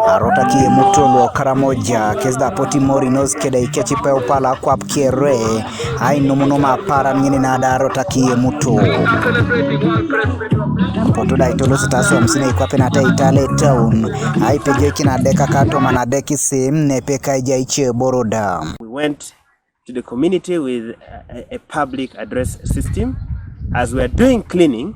Arotak Iyemuto lo Karamoja kesda poti mori nos keda ikechi pe upala kwa pkere Enumunumata Apaaran ngini na Arotak Iyemuto potoda itolo sitaso msine ikwape na Itale town aipeje kina deka kato manadeki sim nepeka ijaiche boroda. We went to the community with a public address system. As we are doing cleaning,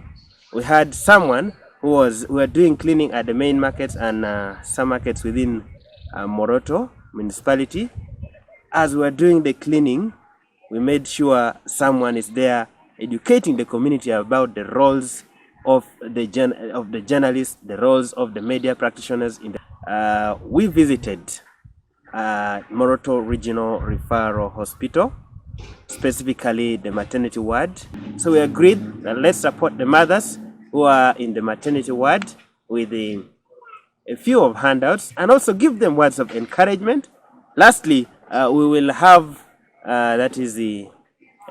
we had someone who were doing cleaning at the main markets and some markets within Moroto municipality. As we were doing the cleaning, we made sure someone is there educating the community about the roles of the journalists, the roles of the media practitioners. We visited Moroto Regional Referral Hospital, specifically the maternity ward. So we agreed that let's support the mothers who are in the maternity ward with a few of handouts and also give them words of encouragement. Lastly, we will have a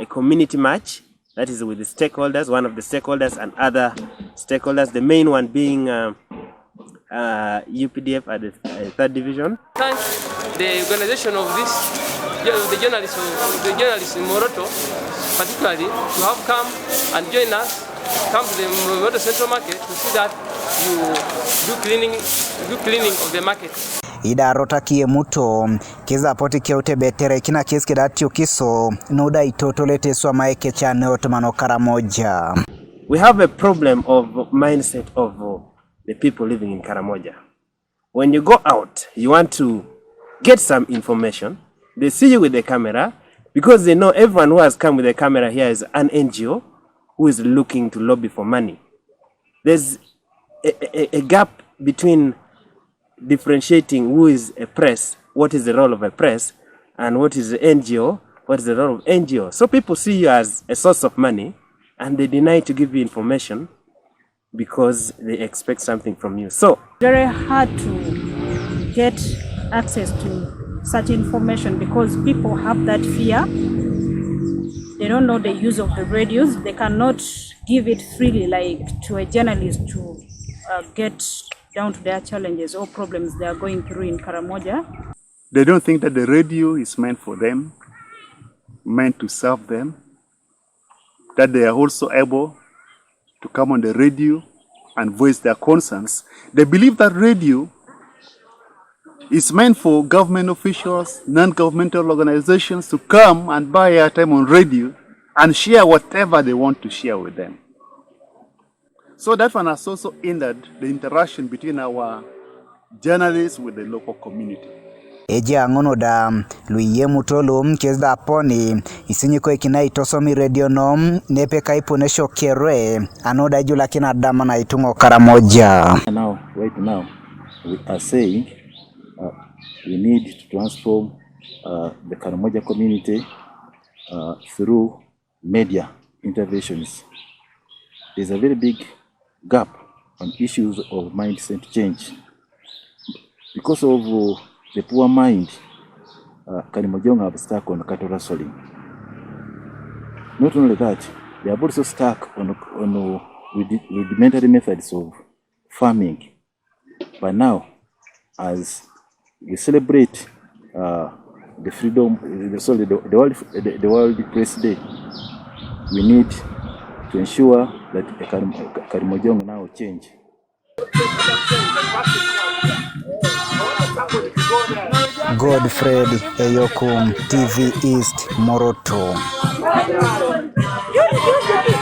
community match, that is with the stakeholders, one of the stakeholders and other stakeholders, the main one being UPDF at the 3rd Division. Thank the organization of the journalists in Moroto, particularly, to have come and join us, come to the Moroto Central Market to see that you do cleaning of the market. Ida Arotak Iyemuto kiza poti kiote betere kina kiski datio kiso nuda itotolete swa maeke chane otomano Karamoja. We have a problem of mindset of the people living in Karamoja. When you go out, you want to get some information. They see you with the camera because they know everyone who has come with the camera here is an NGO who is looking to lobby for money. There's a gap between differentiating who is a press, what is the role of a press, and what is the NGO, what is the role of NGO. So people see you as a source of money and they deny to give you information because they expect something from you. So very hard to get access to such information because people have that fear. They don't know the use of the radios. They cannot give it freely like to a journalist to get down to their challenges or problems they are going through in Karamoja. They don't think that the radio is meant for them, meant to serve them, that they are also able to come on the radio and voice their concerns. They believe that radio is meant for government officials, non-governmental organizations to come and buy airtime on radio and share whatever they want to share with them. So that one has also hindered the interaction between our journalists with the local community. Eja ngono da Iyemuto lo kesda poni isinyiko ikina itosomi radio nom nepeka iponesho kere anoda jula kina dama na itungo Karamoja. Right now we are saying we need to transform the Karamoja community through media interventions. There's a very big gap on issues of mindset change. Because of the poor mind, Karamoja have stuck on cattle rustling. Not only that, they are also stuck on rudimentary methods of farming. But now, as we celebrate the freedom, the World Press Day, we need to ensure that Karamoja now change. Godfred Eyokum, TV East, Moroto.